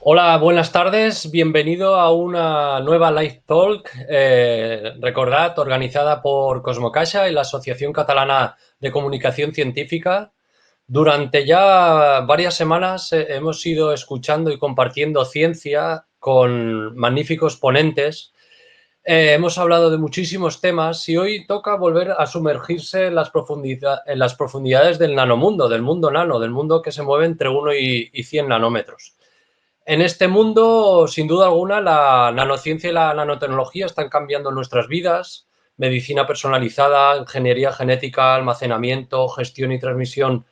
Hola, buenas tardes. Bienvenido a una nueva Live Talk. Recordad, organizada por Cosmocaixa y la Asociación Catalana de Comunicación Científica. Durante ya varias semanas hemos ido escuchando y compartiendo ciencia con magníficos ponentes. Hemos hablado de muchísimos temas y hoy toca volver a sumergirse en las profundidades del nanomundo, del mundo nano, del mundo que se mueve entre 1 y 100 nanómetros. En este mundo, sin duda alguna, la nanociencia y la nanotecnología están cambiando nuestras vidas. Medicina personalizada, ingeniería genética, almacenamiento, gestión y transmisión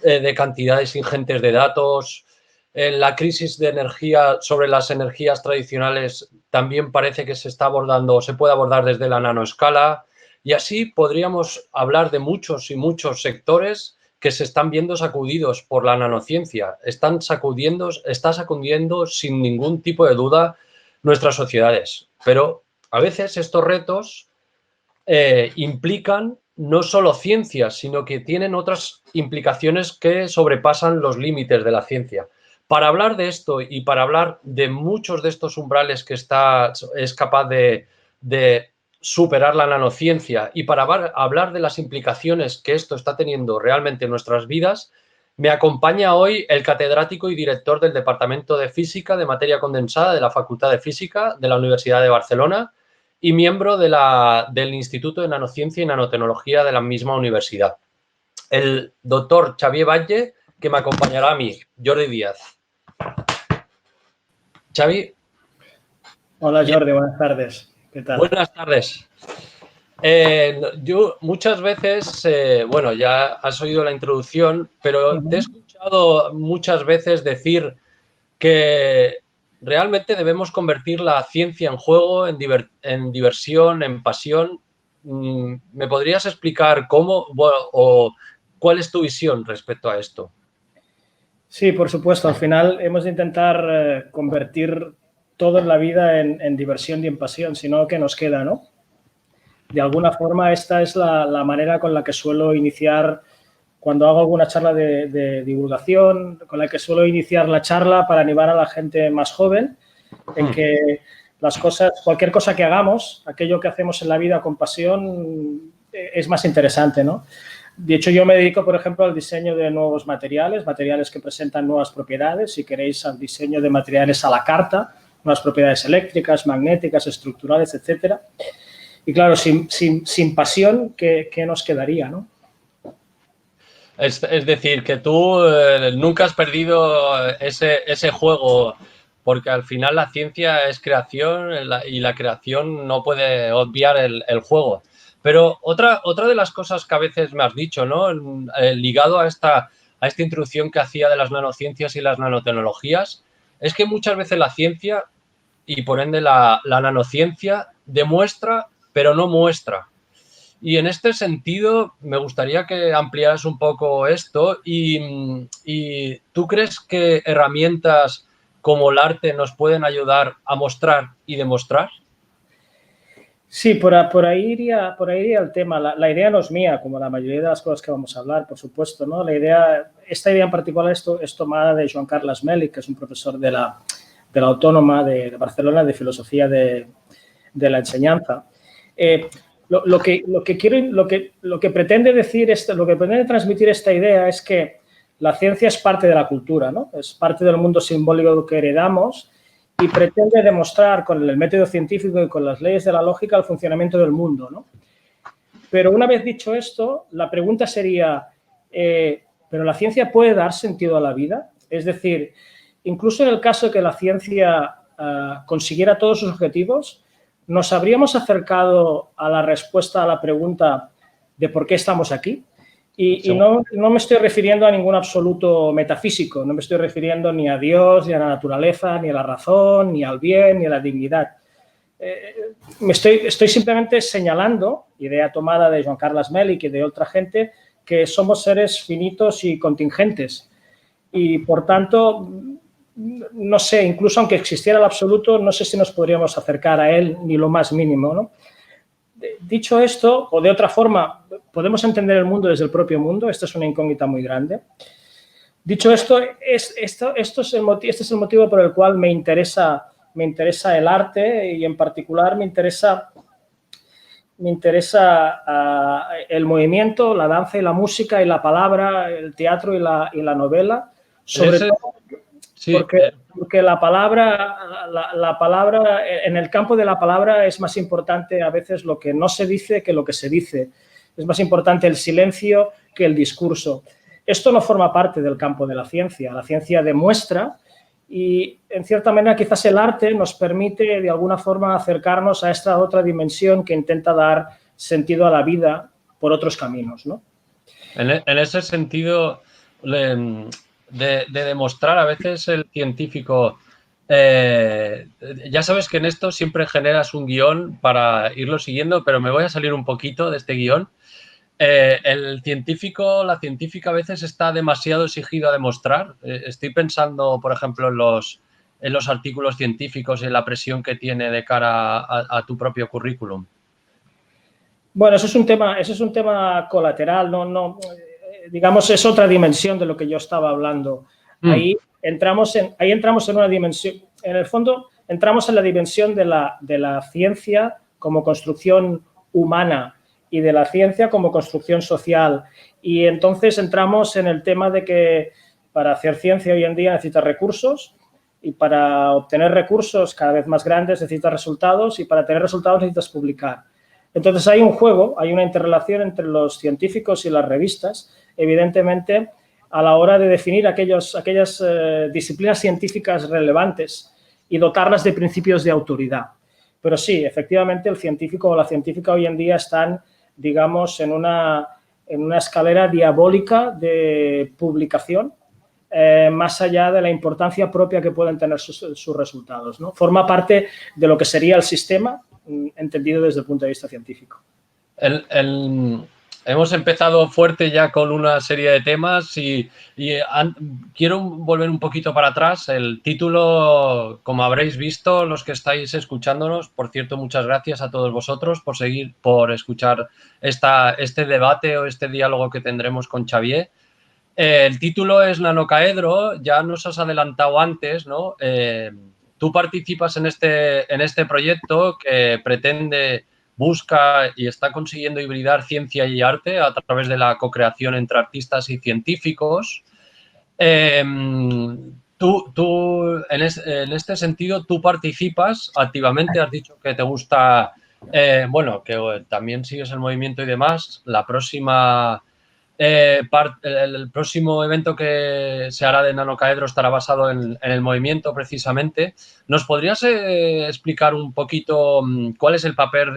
de cantidades ingentes de datos. La crisis de energía sobre las energías tradicionales también parece que se está abordando, se puede abordar desde la nanoescala. Y así podríamos hablar de muchos y muchos sectores que se están viendo sacudidos por la nanociencia. Está sacudiendo sin ningún tipo de duda nuestras sociedades. Pero a veces estos retos implican no solo ciencia, sino que tienen otras implicaciones que sobrepasan los límites de la ciencia. Para hablar de esto y para hablar de muchos de estos umbrales que es capaz de superar la nanociencia y para hablar de las implicaciones que esto está teniendo realmente en nuestras vidas, me acompaña hoy el catedrático y director del Departamento de Física de Materia Condensada de la Facultad de Física de la Universidad de Barcelona y miembro del Instituto de Nanociencia y Nanotecnología de la misma universidad. El doctor Xavier Batlle, que me acompañará a mí, Jordi Díaz. Xavi. Hola Jordi, buenas tardes. ¿Qué tal? Buenas tardes. Yo muchas veces, bueno, ya has oído la introducción, pero te he escuchado muchas veces decir que realmente debemos convertir la ciencia en juego, en diversión, en pasión. ¿Me podrías explicar cómo o cuál es tu visión respecto a esto? Sí, por supuesto. Al final hemos de intentar convertir todo en la vida en diversión y en pasión, sino que nos queda, ¿no? De alguna forma, esta es la manera con la que suelo iniciar cuando hago alguna charla de divulgación, con la que suelo iniciar la charla para animar a la gente más joven en que las cosas, cualquier cosa que hagamos, aquello que hacemos en la vida con pasión, es más interesante, ¿no? De hecho, yo me dedico, por ejemplo, al diseño de nuevos materiales, materiales que presentan nuevas propiedades, si queréis, al diseño de materiales a la carta, nuevas propiedades eléctricas, magnéticas, estructurales, etcétera. Y claro, sin pasión, ¿qué nos quedaría, no? Es decir, que tú nunca has perdido ese juego, porque al final la ciencia es creación y la creación no puede obviar el juego. Pero otra de las cosas que a veces me has dicho, ¿no? Ligado a esta introducción que hacía de las nanociencias y las nanotecnologías, es que muchas veces la ciencia y por ende la nanociencia demuestra, pero no muestra. Y en este sentido, me gustaría que ampliaras un poco esto y ¿tú crees que herramientas como el arte nos pueden ayudar a mostrar y demostrar? Sí, por ahí iría el tema. La idea no es mía, como la mayoría de las cosas que vamos a hablar, por supuesto, ¿no? Esta idea en particular es tomada de Joan Carles Meli, que es un profesor de la Autónoma de Barcelona de Filosofía de la Enseñanza. Lo que pretende decir, lo que pretende transmitir esta idea es que la ciencia es parte de la cultura, ¿no? Es parte del mundo simbólico que heredamos y pretende demostrar con el método científico y con las leyes de la lógica el funcionamiento del mundo, ¿no? Pero una vez dicho esto, la pregunta sería, ¿pero la ciencia puede dar sentido a la vida? Es decir, incluso en el caso de que la ciencia consiguiera todos sus objetivos, ¿nos habríamos acercado a la respuesta a la pregunta de por qué estamos aquí? Y no me estoy refiriendo a ningún absoluto metafísico, no me estoy refiriendo ni a Dios, ni a la naturaleza, ni a la razón, ni al bien, ni a la dignidad. Estoy simplemente señalando, idea tomada de Joan Carles Meli y de otra gente, que somos seres finitos y contingentes. Y, por tanto, no sé, incluso aunque existiera el absoluto, no sé si nos podríamos acercar a él ni lo más mínimo, ¿no? Dicho esto, o de otra forma, ¿podemos entender el mundo desde el propio mundo? Esta es una incógnita muy grande. Dicho esto, este es el motivo por el cual me interesa el arte y en particular me interesa el movimiento, la danza y la música y la palabra, el teatro y la novela, sobre todo porque la palabra, en el campo de la palabra es más importante a veces lo que no se dice que lo que se dice. Es más importante el silencio que el discurso. Esto no forma parte del campo de la ciencia. La ciencia demuestra y, en cierta manera, quizás el arte nos permite, de alguna forma, acercarnos a esta otra dimensión que intenta dar sentido a la vida por otros caminos, ¿no? En ese sentido, de demostrar a veces el científico, ya sabes que en esto siempre generas un guión para irlo siguiendo, pero me voy a salir un poquito de este guión. El científico, la científica a veces está demasiado exigido a demostrar. Estoy pensando, por ejemplo, en los artículos científicos y en la presión que tiene de cara a tu propio currículum. Bueno, eso es un tema colateral, digamos, es otra dimensión de lo que yo estaba hablando. Ahí entramos en una dimensión, en el fondo, entramos en la dimensión de la ciencia como construcción humana y de la ciencia como construcción social. Y entonces entramos en el tema de que para hacer ciencia hoy en día necesitas recursos y para obtener recursos cada vez más grandes necesitas resultados y para tener resultados necesitas publicar. Entonces hay un juego, hay una interrelación entre los científicos y las revistas, evidentemente, a la hora de definir aquellas disciplinas científicas relevantes y dotarlas de principios de autoridad. Pero sí, efectivamente, el científico o la científica hoy en día están, digamos, en una escalera diabólica de publicación, más allá de la importancia propia que pueden tener sus resultados, ¿no? Forma parte de lo que sería el sistema, entendido desde el punto de vista científico. Hemos empezado fuerte ya con una serie de temas y quiero volver un poquito para atrás. El título, como habréis visto, los que estáis escuchándonos, por cierto, muchas gracias a todos vosotros por escuchar este debate o este diálogo que tendremos con Xavier. El título es Nanocaedro, ya nos has adelantado antes, ¿no? Tú participas en este proyecto que busca y está consiguiendo hibridar ciencia y arte a través de la co-creación entre artistas y científicos. Tú en este sentido, tú participas activamente, has dicho que te gusta, que también sigues el movimiento y demás. El próximo evento que se hará de Nanocaedro estará basado en el movimiento precisamente. ¿Nos podrías explicar un poquito cuál es el papel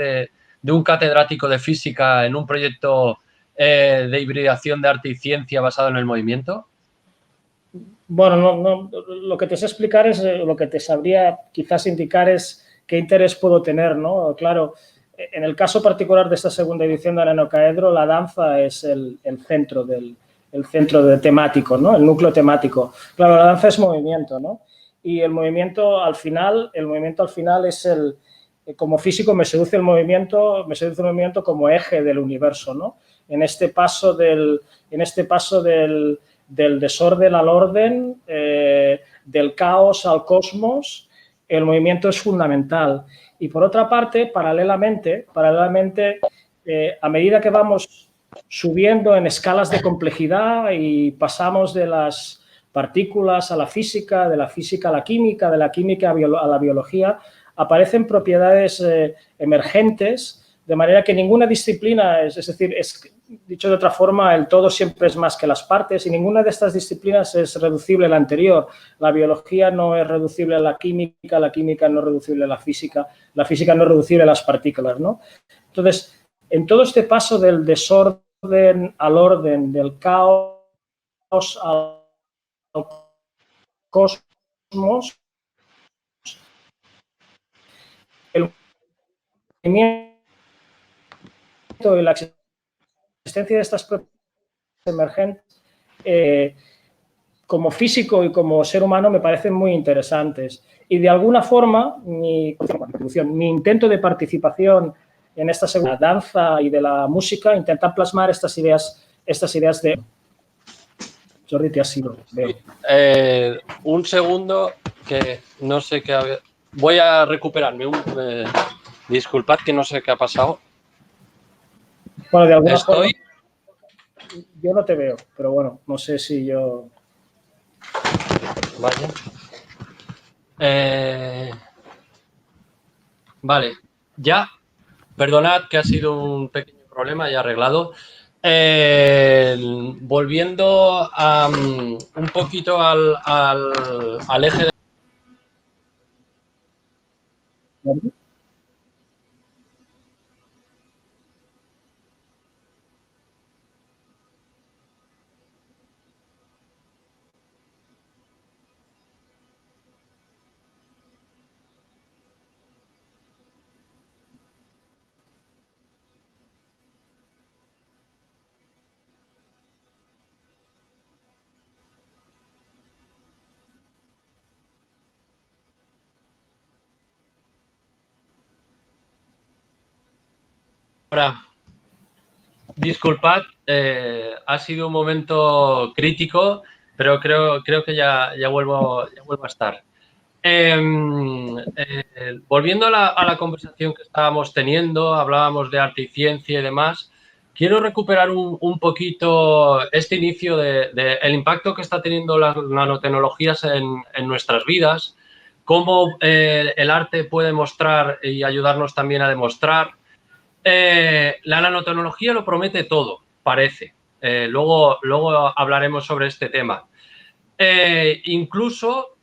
de un catedrático de física en un proyecto de hibridación de arte y ciencia basado en el movimiento? Bueno, lo que te sé explicar es, lo que te sabría quizás indicar es qué interés puedo tener, ¿no? Claro, en el caso particular de esta segunda edición de Nanocaedro, la danza es el centro temático, ¿no? El núcleo temático. Claro, la danza es movimiento, ¿no? Y el movimiento al final es como físico me seduce el movimiento como eje del universo, ¿no? En este paso del desorden al orden, del caos al cosmos, el movimiento es fundamental. Y por otra parte, paralelamente, a medida que vamos subiendo en escalas de complejidad y pasamos de las partículas a la física, de la física a la química, de la química a la biología, aparecen propiedades emergentes, de manera que ninguna disciplina, es decir, dicho de otra forma, el todo siempre es más que las partes y ninguna de estas disciplinas es reducible a la anterior. La biología no es reducible a la química no es reducible a la física no es reducible a las partículas, ¿no? Entonces, en todo este paso del desorden al orden, del caos al cosmos, el movimiento y la existencia de estas propiedades emergentes, como físico y como ser humano, me parecen muy interesantes. Y de alguna forma, mi intento de participación en esta segunda danza y de la música, intentar plasmar estas ideas de... Jordi, te has ido, veo. Un segundo, que no sé qué... Voy a recuperarme. Disculpad que no sé qué ha pasado. Bueno, de alguna forma... Yo no te veo, pero bueno, no sé si yo... Vaya. Vale, ya. Perdonad que ha sido un pequeño problema ya arreglado. Volviendo un poquito al eje de... Ahora, disculpad, ha sido un momento crítico, pero creo que ya vuelvo a estar. Volviendo a la conversación que estábamos teniendo, hablábamos de arte y ciencia y demás, quiero recuperar un poquito este inicio de el impacto que está teniendo las nanotecnologías en nuestras vidas, cómo el arte puede mostrar y ayudarnos también a demostrar. La nanotecnología lo promete todo, parece. Luego hablaremos sobre este tema. Incluso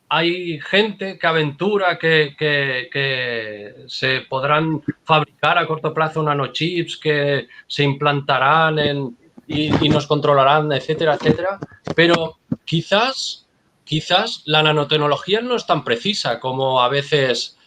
hay gente que aventura que se podrán fabricar a corto plazo nanochips que se implantarán y nos controlarán, etcétera, etcétera. Pero quizás la nanotecnología no es tan precisa como a veces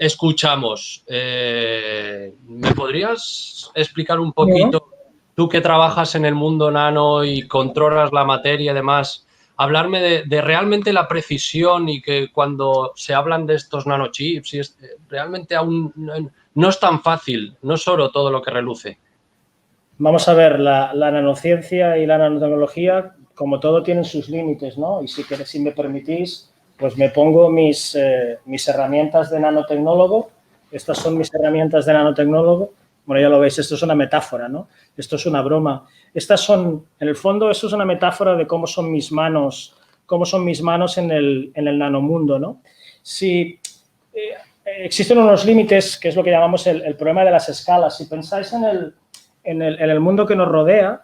escuchamos. ¿Me podrías explicar un poquito, tú que trabajas en el mundo nano y controlas la materia y demás, hablarme de realmente la precisión y que cuando se hablan de estos nanochips, y realmente aún no es tan fácil, no es oro todo lo que reluce? Vamos a ver, la nanociencia y la nanotecnología, como todo, tienen sus límites, ¿no? Y si me permitís, pues me pongo mis herramientas de nanotecnólogo. Estas son mis herramientas de nanotecnólogo. Bueno, ya lo veis, esto es una metáfora, ¿no? Esto es una broma. Estas son, en el fondo, esto es una metáfora de cómo son mis manos en el nanomundo, ¿no? Si existen unos límites, que es lo que llamamos el problema de las escalas. Si pensáis en el mundo que nos rodea,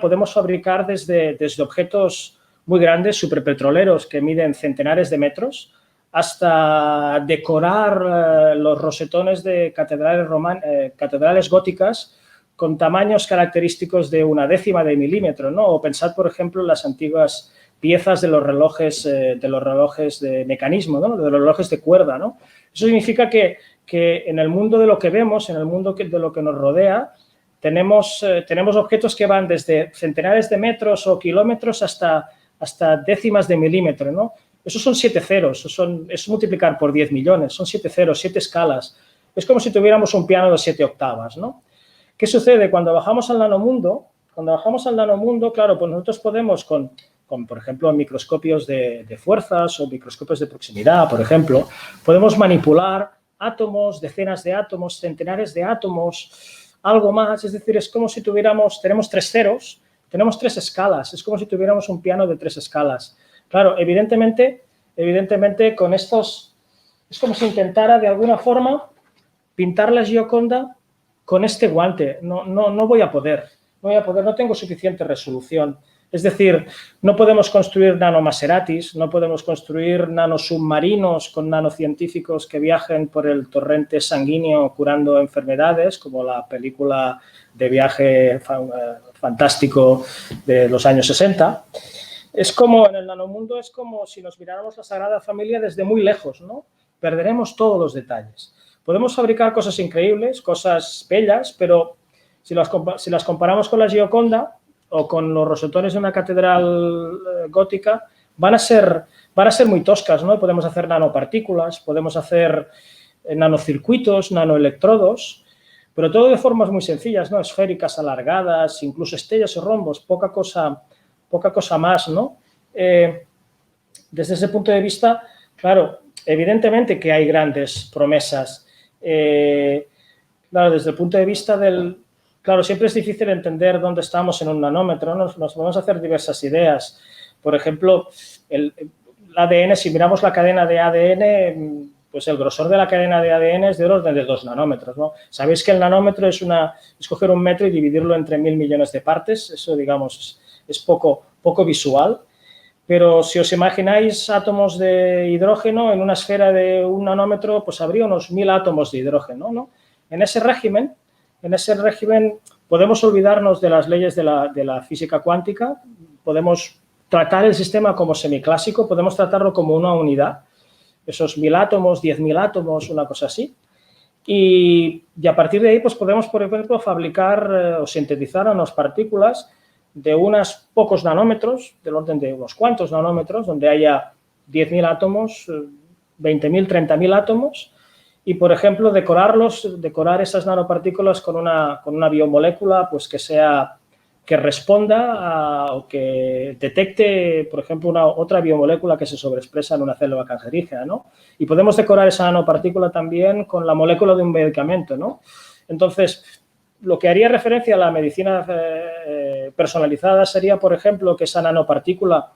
podemos fabricar desde objetos muy grandes, superpetroleros, que miden centenares de metros, hasta decorar los rosetones de catedrales góticas con tamaños característicos de 1/10 de milímetro, ¿no? O pensad, por ejemplo, en las antiguas piezas de los relojes de mecanismo, ¿no? De los relojes de cuerda, ¿no? Eso significa que en el mundo de lo que vemos, en el mundo de lo que nos rodea, tenemos objetos que van desde centenares de metros o kilómetros hasta décimas de milímetro, ¿no? Esos son 7 ceros, es multiplicar por 10 millones, son 7 ceros, 7 escalas. Es como si tuviéramos un piano de 7 octavas, ¿no? ¿Qué sucede? Cuando bajamos al nanomundo, claro, pues nosotros podemos con por ejemplo, microscopios de fuerzas o microscopios de proximidad, por ejemplo, podemos manipular átomos, decenas de átomos, centenares de átomos, algo más. Es decir, es como si tenemos 3 ceros, tenemos 3 escalas, es como si tuviéramos un piano de 3 escalas. Claro, evidentemente con estos, es como si intentara de alguna forma pintar la Gioconda con este guante. No voy a poder, no tengo suficiente resolución. Es decir, no podemos construir nanomasheratis, no podemos construir nanosubmarinos con nanocientíficos que viajen por el torrente sanguíneo curando enfermedades, como la película de viaje fantástico de los años 60. Es como, en el nanomundo, es como si nos miráramos la Sagrada Familia desde muy lejos, ¿no? Perderemos todos los detalles. Podemos fabricar cosas increíbles, cosas bellas, pero si las comparamos con la Gioconda o con los rosetones de una catedral gótica, van a ser muy toscas, ¿no? Podemos hacer nanopartículas, podemos hacer nanocircuitos, nanoelectrodos, pero todo de formas muy sencillas, ¿no? Esféricas, alargadas, incluso estrellas o rombos, poca cosa poca cosa más, ¿no? Desde ese punto de vista, claro, evidentemente que hay grandes promesas. Claro, desde el punto de vista del... Claro, siempre es difícil entender dónde estamos en un nanómetro, ¿no? Nos podemos hacer diversas ideas. Por ejemplo, el ADN, si miramos la cadena de ADN, pues el grosor de la cadena de ADN es del orden de 2 nanómetros, ¿no? Sabéis que el nanómetro es coger un metro y dividirlo entre 1000 millones de partes. Eso, digamos, es poco visual. Pero si os imagináis átomos de hidrógeno en una esfera de 1 nanómetro, pues habría unos 1000 átomos de hidrógeno, ¿no? En ese régimen podemos olvidarnos de las leyes de la física cuántica, podemos tratar el sistema como semiclásico, podemos tratarlo como una unidad, esos 1000 átomos, 10.000 átomos, una cosa así. Y a partir de ahí, pues podemos, por ejemplo, fabricar o sintetizar nanopartículas de unos pocos nanómetros, del orden de unos cuantos nanómetros, donde haya 10.000 átomos, 20.000, 30.000 átomos, y, por ejemplo, decorar esas nanopartículas con una biomolécula pues que responda o que detecte, por ejemplo, otra biomolécula que se sobreexpresa en una célula cancerígena, ¿no? Y podemos decorar esa nanopartícula también con la molécula de un medicamento, ¿no? Entonces, lo que haría referencia a la medicina personalizada sería, por ejemplo, que esa nanopartícula,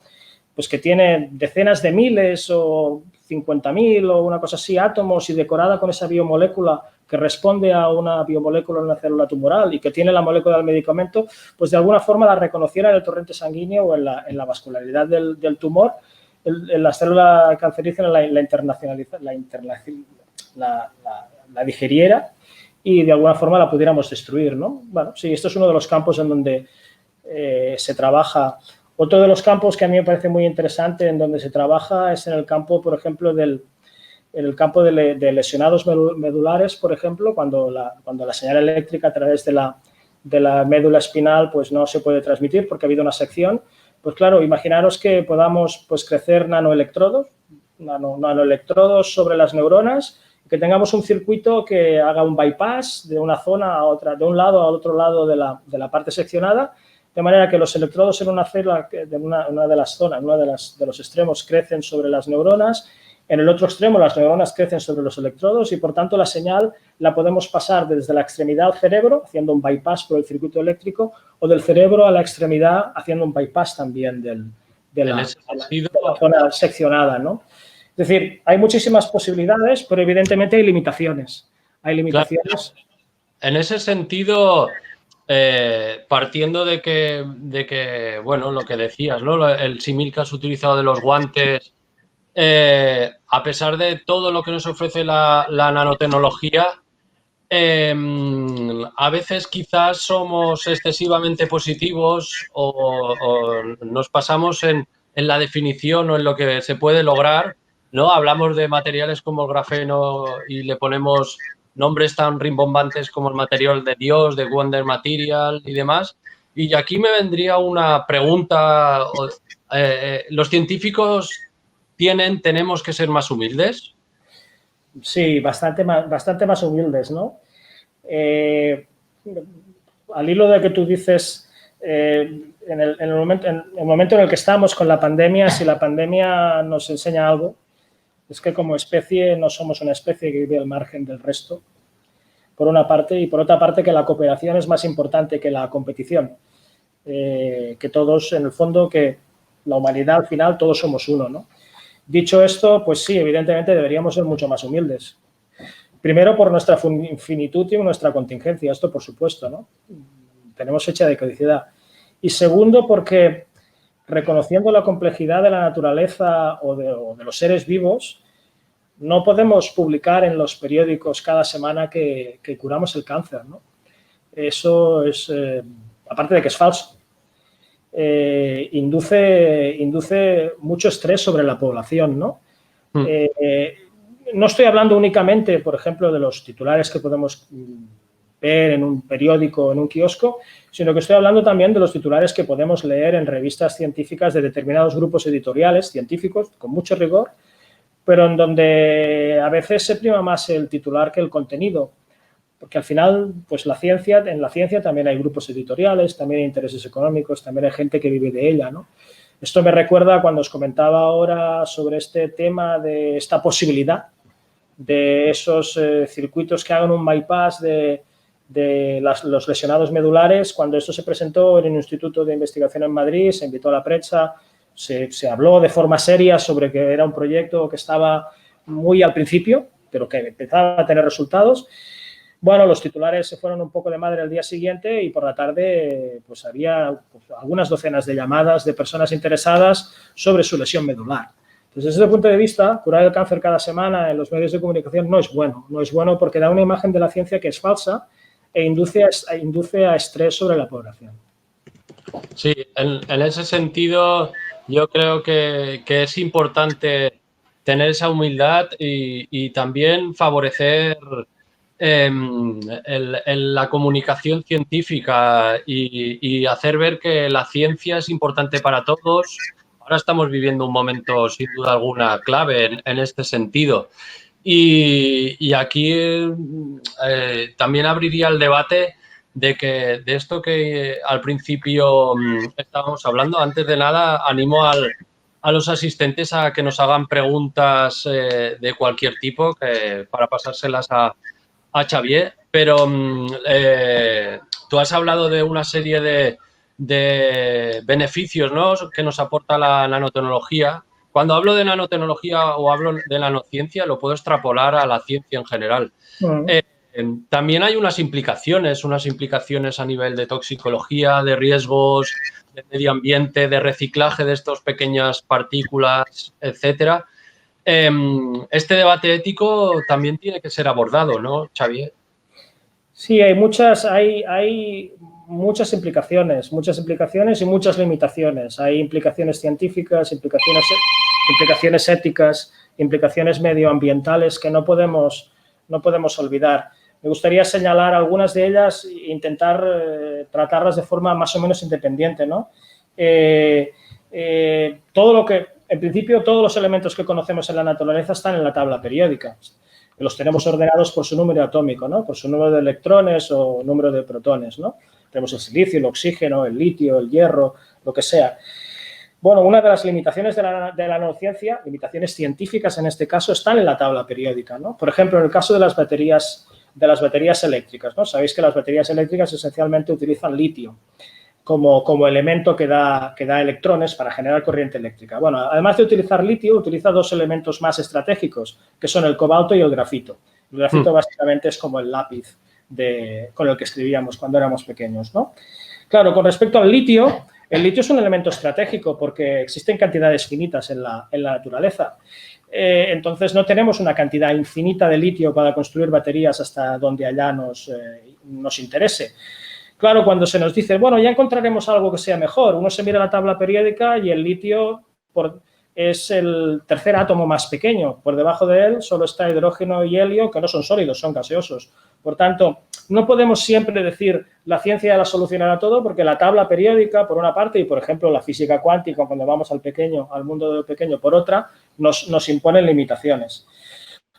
pues que tiene decenas de miles o 50.000 o una cosa así, átomos, y decorada con esa biomolécula que responde a una biomolécula en una célula tumoral y que tiene la molécula del medicamento, pues de alguna forma la reconociera en el torrente sanguíneo o en la vascularidad del tumor, en la célula cancerígena la digeriera y de alguna forma la pudiéramos destruir, ¿no? Bueno, sí, esto es uno de los campos en donde se trabaja. Otro de los campos que a mí me parece muy interesante en donde se trabaja es en el campo, por ejemplo, en el campo de lesionados medulares, por ejemplo, cuando la señal eléctrica a través de la médula espinal pues no se puede transmitir porque ha habido una sección. Pues claro, imaginaros que podamos pues crecer nanoelectrodos sobre las neuronas, que tengamos un circuito que haga un bypass de una zona a otra, de un lado a otro lado de la parte seccionada, de manera que los electrodos en una célula, de una de las zonas, de los extremos, crecen sobre las neuronas, en el otro extremo las neuronas crecen sobre los electrodos y, por tanto, la señal la podemos pasar desde la extremidad al cerebro, haciendo un bypass por el circuito eléctrico, o del cerebro a la extremidad, haciendo un bypass también de la zona seccionada, ¿no? Es decir, hay muchísimas posibilidades, pero evidentemente hay limitaciones. Hay limitaciones. Claro. En ese sentido, partiendo de que, bueno, lo que decías, ¿no? El símil que has utilizado de los guantes, a pesar de todo lo que nos ofrece la nanotecnología, a veces quizás somos excesivamente positivos o nos pasamos en la definición o en lo que se puede lograr, ¿no? Hablamos de materiales como el grafeno y le ponemos nombres tan rimbombantes como el material de Dios, de Wonder Material y demás. Y aquí me vendría una pregunta. ¿Los científicos tenemos que ser más humildes? Sí, bastante más humildes, ¿no? Al hilo de que tú dices, en el momento en el que estamos con la pandemia, si la pandemia nos enseña algo, es que como especie no somos una especie que vive al margen del resto, por una parte, y por otra parte que la cooperación es más importante que la competición, que todos, en el fondo, que la humanidad al final todos somos uno, ¿no? Dicho esto, pues sí, evidentemente deberíamos ser mucho más humildes. Primero, por nuestra finitud y nuestra contingencia, esto por supuesto, ¿no? Tenemos fecha de caducidad. Y segundo, porque reconociendo la complejidad de la naturaleza o de los seres vivos, no podemos publicar en los periódicos cada semana que curamos el cáncer, ¿no? Eso es, aparte de que es falso, induce mucho estrés sobre la población, ¿no? No estoy hablando únicamente, por ejemplo, de los titulares que podemos ver en un periódico o en un kiosco, sino que estoy hablando también de los titulares que podemos leer en revistas científicas de determinados grupos editoriales científicos, con mucho rigor, pero en donde a veces se prima más el titular que el contenido. Porque al final, pues en la ciencia también hay grupos editoriales, también hay intereses económicos, también hay gente que vive de ella, ¿no? Esto me recuerda cuando os comentaba ahora sobre este tema de esta posibilidad de esos circuitos que hagan un bypass de los lesionados medulares. Cuando esto se presentó en un instituto de investigación en Madrid, se invitó a la prensa, se habló de forma seria sobre que era un proyecto que estaba muy al principio, pero que empezaba a tener resultados. Bueno, los titulares se fueron un poco de madre al día siguiente y por la tarde pues había algunas docenas de llamadas de personas interesadas sobre su lesión medular. Desde ese punto de vista, curar el cáncer cada semana en los medios de comunicación no es bueno. No es bueno porque da una imagen de la ciencia que es falsa e induce a estrés sobre la población. Sí, en ese sentido yo creo que es importante tener esa humildad y también favorecer la comunicación científica y hacer ver que la ciencia es importante para todos. Ahora estamos viviendo un momento, sin duda alguna, clave en este sentido. Y aquí también abriría el debate de esto que al principio estábamos hablando. Antes de nada, animo a los asistentes a que nos hagan preguntas de cualquier tipo para pasárselas a Xavier, pero tú has hablado de una serie de beneficios, ¿no?, que nos aporta la nanotecnología. Cuando hablo de nanotecnología o hablo de nanociencia, lo puedo extrapolar a la ciencia en general. También hay unas implicaciones a nivel de toxicología, de riesgos, de medio ambiente, de reciclaje de estas pequeñas partículas, etcétera. Este debate ético también tiene que ser abordado, ¿no, Xavier? Sí, hay muchas implicaciones y muchas limitaciones. Hay implicaciones científicas, implicaciones éticas, implicaciones medioambientales que no podemos olvidar. Me gustaría señalar algunas de ellas e intentar tratarlas de forma más o menos independiente, ¿no? En principio, todos los elementos que conocemos en la naturaleza están en la tabla periódica. Los tenemos ordenados por su número atómico, ¿no? Por su número de electrones o número de protones, ¿no? Tenemos el silicio, el oxígeno, el litio, el hierro, lo que sea. Bueno, una de las limitaciones de la nanociencia, limitaciones científicas en este caso, están en la tabla periódica, ¿no? Por ejemplo, en el caso de las baterías eléctricas, ¿no? Sabéis que las baterías eléctricas esencialmente utilizan litio como elemento que da electrones para generar corriente eléctrica. Bueno, además de utilizar litio, utiliza dos elementos más estratégicos, que son el cobalto y el grafito. El grafito básicamente es como el lápiz con el que escribíamos cuando éramos pequeños, ¿no? Claro, con respecto al litio, el litio es un elemento estratégico porque existen cantidades finitas en la naturaleza. Entonces, no tenemos una cantidad infinita de litio para construir baterías hasta donde allá nos interese. Claro, cuando se nos dice, bueno, ya encontraremos algo que sea mejor, uno se mira la tabla periódica y el litio es el tercer átomo más pequeño. Por debajo de él solo está hidrógeno y helio, que no son sólidos, son gaseosos. Por tanto, no podemos siempre decir la ciencia ya la solucionará todo porque la tabla periódica, por una parte, y por ejemplo la física cuántica, cuando vamos al mundo de lo pequeño, por otra, nos imponen limitaciones.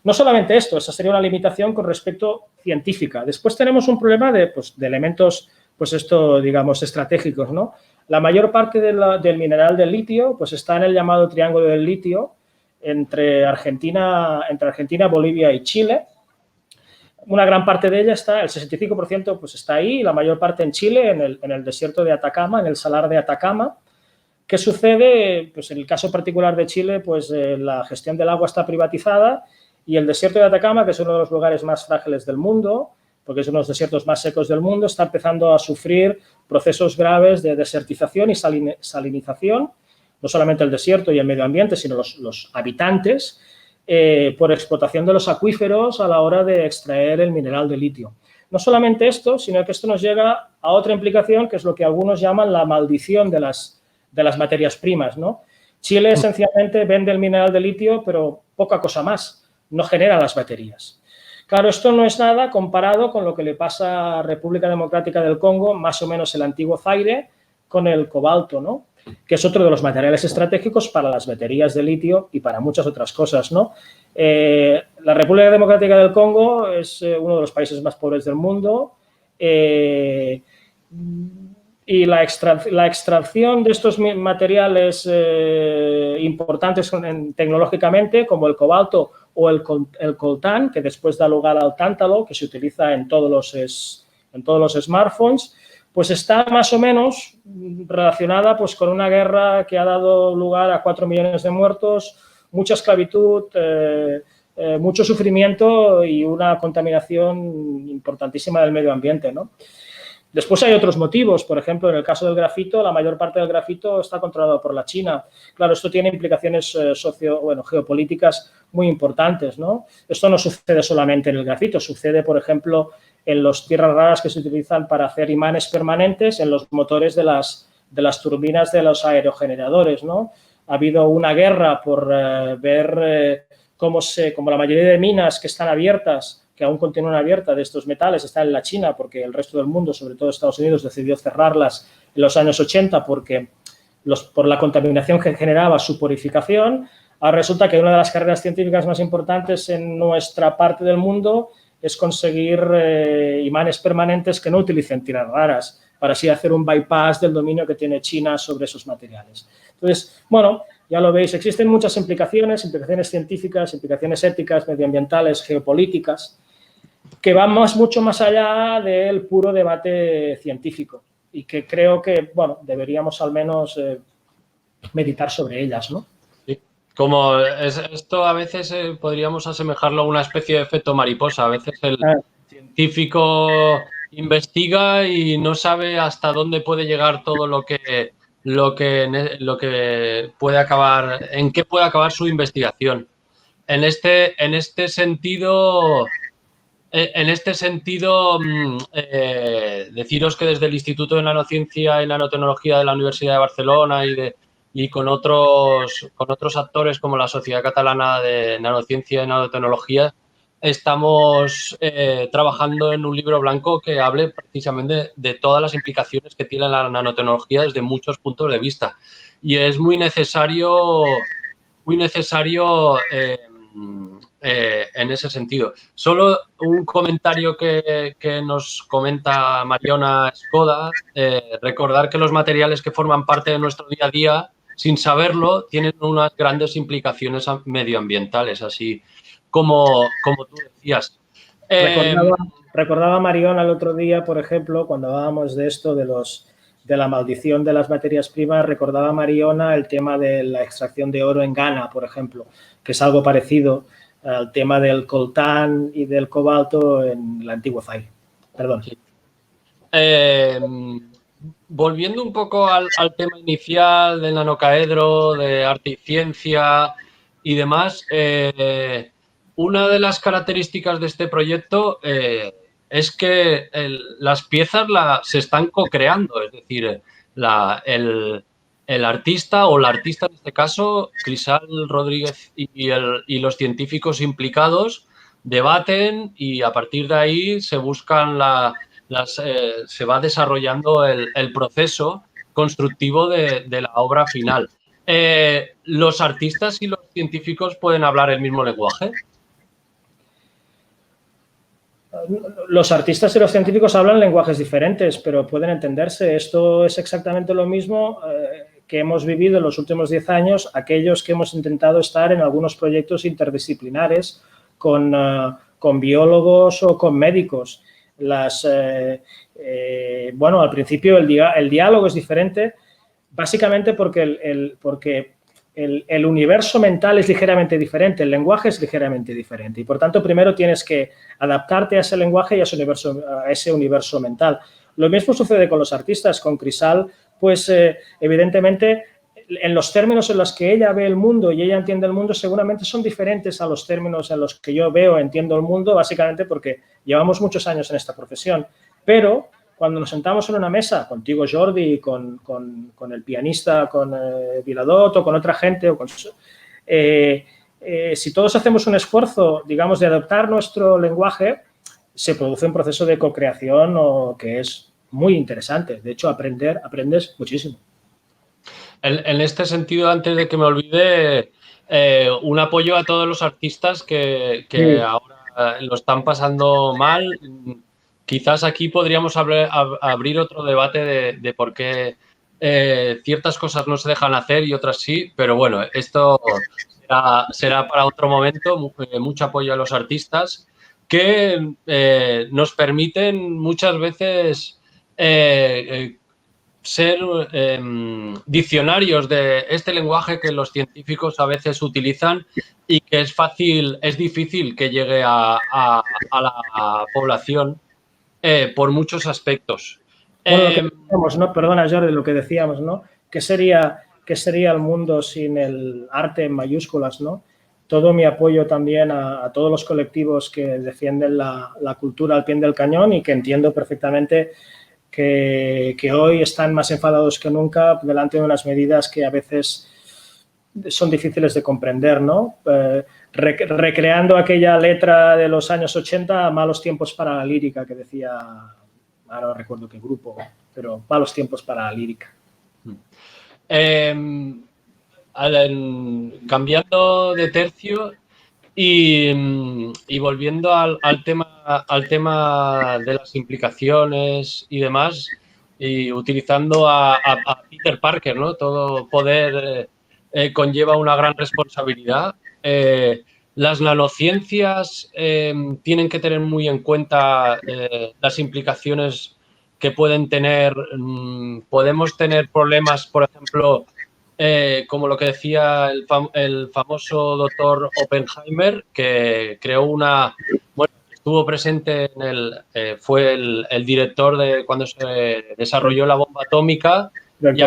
No solamente esto, esa sería una limitación con respecto científica. Después tenemos un problema de elementos, digamos, estratégicos, ¿no? La mayor parte del mineral del litio, pues está en el llamado triángulo del litio entre Argentina, Bolivia y Chile. Una gran parte de ella está, el 65% pues está ahí, la mayor parte en Chile, en el desierto de Atacama, en el salar de Atacama. ¿Qué sucede? Pues en el caso particular de Chile, pues la gestión del agua está privatizada y el desierto de Atacama, que es uno de los lugares más frágiles del mundo, porque es uno de los desiertos más secos del mundo, está empezando a sufrir procesos graves de desertización y salinización, no solamente el desierto y el medio ambiente, sino los habitantes, por explotación de los acuíferos a la hora de extraer el mineral de litio. No solamente esto, sino que esto nos llega a otra implicación, que es lo que algunos llaman la maldición de las materias primas, ¿no? Chile esencialmente vende el mineral de litio, pero poca cosa más, no genera las baterías. Claro, esto no es nada comparado con lo que le pasa a República Democrática del Congo, más o menos el antiguo Zaire, con el cobalto, ¿no? que es otro de los materiales estratégicos para las baterías de litio y para muchas otras cosas, ¿no? La República Democrática del Congo es uno de los países más pobres del mundo y la extracción de estos materiales importantes tecnológicamente, como el cobalto o el coltán, que después da lugar al tántalo, que se utiliza en todos los smartphones, pues está más o menos relacionada pues, con una guerra que ha dado lugar a 4 millones de muertos, mucha esclavitud, mucho sufrimiento y una contaminación importantísima del medio ambiente, ¿no? Después hay otros motivos, por ejemplo, en el caso del grafito, la mayor parte del grafito está controlado por la China. Claro, esto tiene implicaciones geopolíticas muy importantes, ¿no? Esto no sucede solamente en el grafito, sucede, por ejemplo, en las tierras raras que se utilizan para hacer imanes permanentes en los motores de las turbinas de los aerogeneradores, ¿no? Ha habido una guerra por ver cómo la mayoría de minas que están abiertas, que aún continúan abiertas de estos metales, están en la China porque el resto del mundo, sobre todo Estados Unidos, decidió cerrarlas en los años 80 porque por la contaminación que generaba su purificación. Ahora resulta que una de las carreras científicas más importantes en nuestra parte del mundo es conseguir imanes permanentes que no utilicen tiras raras, para así hacer un bypass del dominio que tiene China sobre esos materiales. Entonces, bueno, ya lo veis, existen muchas implicaciones científicas, implicaciones éticas, medioambientales, geopolíticas, que van mucho más allá del puro debate científico y que creo que, bueno, deberíamos al menos meditar sobre ellas, ¿no? Sí. Como esto a veces podríamos asemejarlo a una especie de efecto mariposa. A veces el científico investiga y no sabe hasta dónde puede llegar todo lo que puede acabar, en qué puede acabar su investigación. En este sentido, deciros que desde el Instituto de Nanociencia y Nanotecnología de la Universidad de Barcelona y con otros actores como la Sociedad Catalana de Nanociencia y Nanotecnología, estamos trabajando en un libro blanco que hable precisamente de todas las implicaciones que tiene la nanotecnología desde muchos puntos de vista. Y es muy necesario en ese sentido. Solo un comentario que nos comenta Mariona Skoda, recordar que los materiales que forman parte de nuestro día a día, sin saberlo, tienen unas grandes implicaciones medioambientales, así como tú decías. Recordaba Mariona el otro día, por ejemplo, cuando hablábamos de esto, de la maldición de las materias primas, recordaba Mariona el tema de la extracción de oro en Ghana, por ejemplo, que es algo parecido al tema del coltán y del cobalto en el antiguo Zaire. Perdón. Sí. Volviendo un poco al tema inicial del nanocaedro, de arte y ciencia y demás, una de las características de este proyecto es que las piezas se están co-creando, es decir, el artista o la artista en este caso, Crisal Rodríguez y los científicos implicados debaten y a partir de ahí se buscan se va desarrollando el proceso constructivo de la obra final. ¿Los artistas y los científicos pueden hablar el mismo lenguaje? Los artistas y los científicos hablan lenguajes diferentes, pero pueden entenderse. Esto es exactamente lo mismo que hemos vivido en los últimos 10 años, aquellos que hemos intentado estar en algunos proyectos interdisciplinares con biólogos o con médicos. Bueno, al principio el diálogo es diferente, básicamente porque el universo mental es ligeramente diferente, el lenguaje es ligeramente diferente y, por tanto, primero tienes que adaptarte a ese lenguaje y a ese universo mental. Lo mismo sucede con los artistas, con Crisal, pues evidentemente en los términos en los que ella ve el mundo y ella entiende el mundo seguramente son diferentes a los términos en los que yo veo, entiendo el mundo, básicamente porque llevamos muchos años en esta profesión, pero cuando nos sentamos en una mesa, contigo Jordi, con el pianista, con Viladot o con otra gente, si todos hacemos un esfuerzo, digamos, de adaptar nuestro lenguaje, se produce un proceso de co-creación que es muy interesante. De hecho, aprendes muchísimo. En este sentido, antes de que me olvide, un apoyo a todos los artistas que Sí. ahora lo están pasando mal. Quizás aquí podríamos abrir otro debate de por qué ciertas cosas no se dejan hacer y otras sí, pero bueno, esto será para otro momento. Mucho apoyo a los artistas que nos permiten muchas veces ser diccionarios de este lenguaje que los científicos a veces utilizan y que es difícil que llegue a la población por muchos aspectos. Bueno, lo que decíamos, ¿no? Perdona, Jordi, lo que decíamos, ¿no? ¿Qué sería el mundo sin el arte en mayúsculas, ¿no? Todo mi apoyo también a todos los colectivos que defienden la cultura al pie del cañón y que entiendo perfectamente que hoy están más enfadados que nunca delante de unas medidas que a veces son difíciles de comprender, ¿no? Recreando aquella letra de los años 80, malos tiempos para la lírica, que decía, ahora no recuerdo qué grupo, pero malos tiempos para la lírica. Cambiando de tercio y volviendo al tema de las implicaciones y demás, y utilizando a Peter Parker, ¿no? Todo poder conlleva una gran responsabilidad. Las nanociencias tienen que tener muy en cuenta las implicaciones que pueden tener. Podemos tener problemas, por ejemplo, como lo que decía el famoso doctor Oppenheimer, que creó bueno, estuvo presente fue el director de cuando se desarrolló la bomba atómica y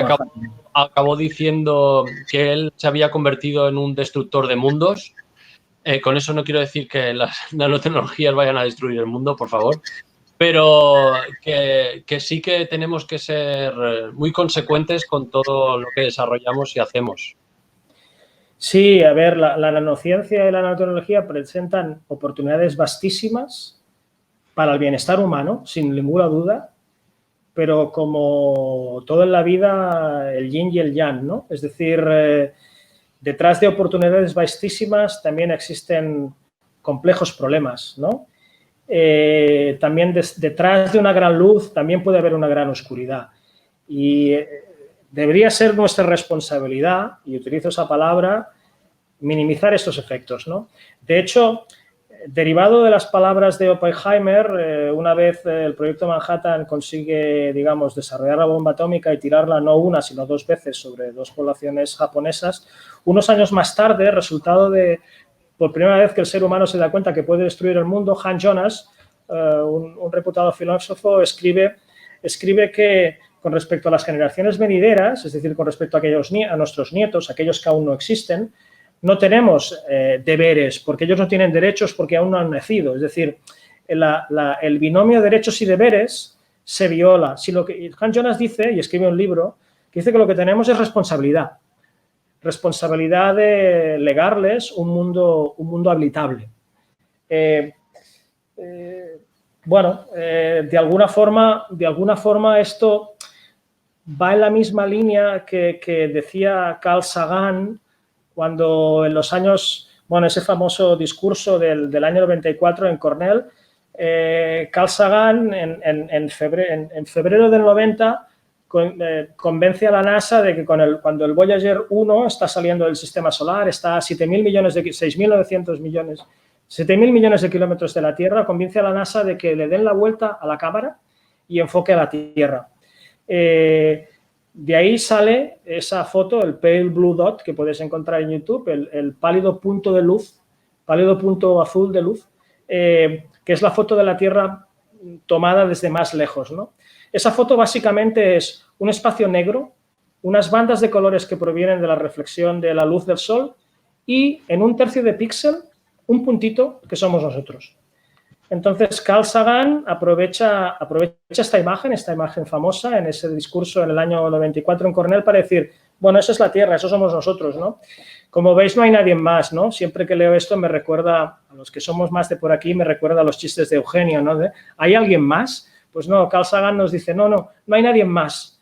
acabó diciendo que él se había convertido en un destructor de mundos. Con eso no quiero decir que las nanotecnologías vayan a destruir el mundo, por favor, pero que sí que tenemos que ser muy consecuentes con todo lo que desarrollamos y hacemos. Sí, a ver, la nanociencia y la nanotecnología presentan oportunidades vastísimas para el bienestar humano, sin ninguna duda, pero como todo en la vida, el yin y el yang, ¿no? Es decir, detrás de oportunidades vastísimas también existen complejos problemas, ¿no? También detrás de una gran luz también puede haber una gran oscuridad. Y debería ser nuestra responsabilidad, y utilizo esa palabra, minimizar estos efectos, ¿no? De hecho, derivado de las palabras de Oppenheimer, una vez el proyecto Manhattan consigue, digamos, desarrollar la bomba atómica y tirarla no una, sino 2 veces sobre 2 poblaciones japonesas, unos años más tarde, resultado de, por primera vez que el ser humano se da cuenta que puede destruir el mundo, Hans Jonas, un reputado filósofo, escribe que con respecto a las generaciones venideras, es decir, con respecto a nuestros nietos, aquellos que aún no existen, no tenemos deberes, porque ellos no tienen derechos porque aún no han nacido. Es decir, el binomio de derechos y deberes se viola. Si lo que Hans Jonas dice, y escribe un libro, que dice que lo que tenemos es responsabilidad. Responsabilidad de legarles un mundo habitable. Bueno, de alguna forma esto va en la misma línea que decía Carl Sagan cuando en los años, bueno, ese famoso discurso del año 94 en Cornell, Carl Sagan en febrero del 90 convence a la NASA de que cuando el Voyager 1 está saliendo del sistema solar, está a 6.900 millones, 7.000 millones de kilómetros de la Tierra, convence a la NASA de que le den la vuelta a la cámara y enfoque a la Tierra. De ahí sale esa foto, el pale blue dot, que puedes encontrar en YouTube, el pálido punto de luz, pálido punto azul de luz, que es la foto de la Tierra tomada desde más lejos, ¿no? Esa foto básicamente es un espacio negro, unas bandas de colores que provienen de la reflexión de la luz del sol y en un tercio de píxel un puntito que somos nosotros. Entonces, Carl Sagan aprovecha esta imagen famosa en ese discurso en el año 94 en Cornell para decir, bueno, esa es la Tierra, eso somos nosotros, ¿no? Como veis, no hay nadie más, ¿no? Siempre que leo esto me recuerda, a los que somos más de por aquí, me recuerda a los chistes de Eugenio, ¿no? ¿Hay alguien más? Pues no, Carl Sagan nos dice, no hay nadie más.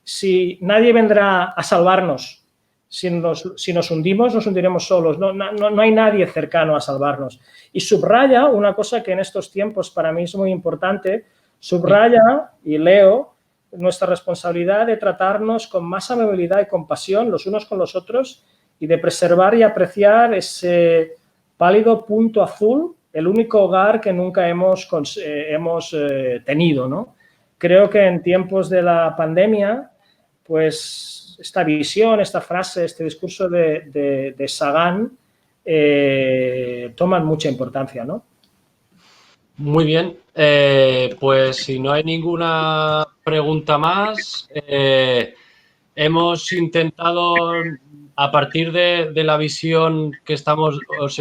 si nadie vendrá a salvarnos. Si nos hundimos, nos hundiremos solos. No hay nadie cercano a salvarnos. Y subraya una cosa que en estos tiempos para mí es muy importante, subraya y leo nuestra responsabilidad de tratarnos con más amabilidad y compasión los unos con los otros y de preservar y apreciar ese pálido punto azul, el único hogar que nunca hemos tenido, ¿no? Creo que en tiempos de la pandemia, pues esta visión, esta frase, este discurso de Sagan toman mucha importancia, ¿no? Muy bien, pues si no hay ninguna pregunta más, hemos intentado, a partir de la visión que se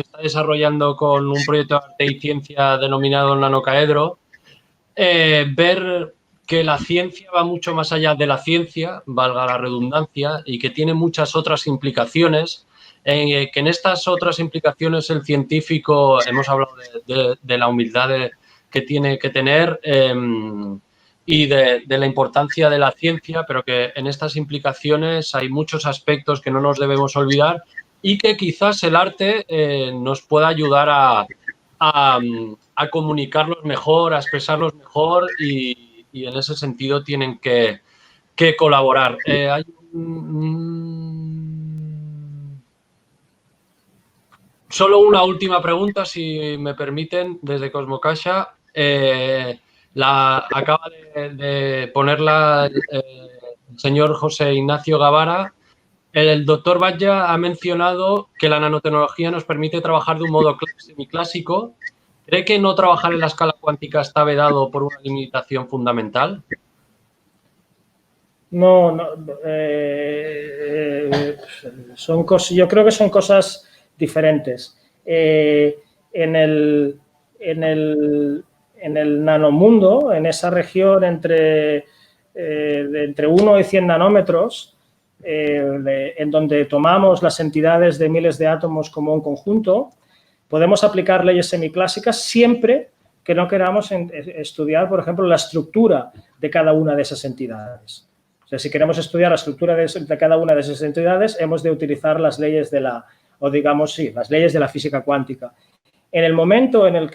está desarrollando con un proyecto de arte y ciencia denominado Nanocaedro, ver que la ciencia va mucho más allá de la ciencia, valga la redundancia, y que tiene muchas otras implicaciones, que en estas otras implicaciones el científico, hemos hablado de la humildad que tiene que tener y de la importancia de la ciencia, pero que en estas implicaciones hay muchos aspectos que no nos debemos olvidar y que quizás el arte nos pueda ayudar a comunicarlos mejor, a expresarlos mejor y en ese sentido tienen que colaborar. Hay solo una última pregunta, si me permiten, desde Cosmocaixa. Acaba de ponerla el señor José Ignacio Gavara. El doctor Batlle ha mencionado que la nanotecnología nos permite trabajar de un modo semiclásico. ¿Cree que no trabajar en la escala cuántica está vedado por una limitación fundamental? No, yo creo que son cosas diferentes. En el nanomundo, en esa región entre 1 y 100 nanómetros, en donde tomamos las entidades de miles de átomos como un conjunto, podemos aplicar leyes semiclásicas siempre que no queramos estudiar, por ejemplo, la estructura de cada una de esas entidades. O sea, si queremos estudiar la estructura de cada una de esas entidades, hemos de utilizar las leyes las leyes de la física cuántica. En el momento en el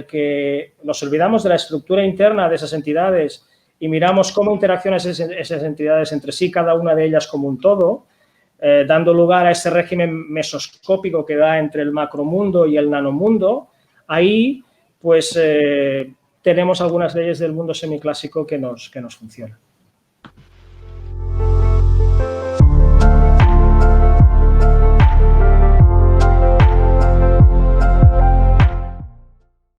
que nos olvidamos de la estructura interna de esas entidades y miramos cómo interaccionan esas entidades entre sí, cada una de ellas como un todo, dando lugar a ese régimen mesoscópico que da entre el macromundo y el nanomundo, ahí pues tenemos algunas leyes del mundo semiclásico que nos funcionan.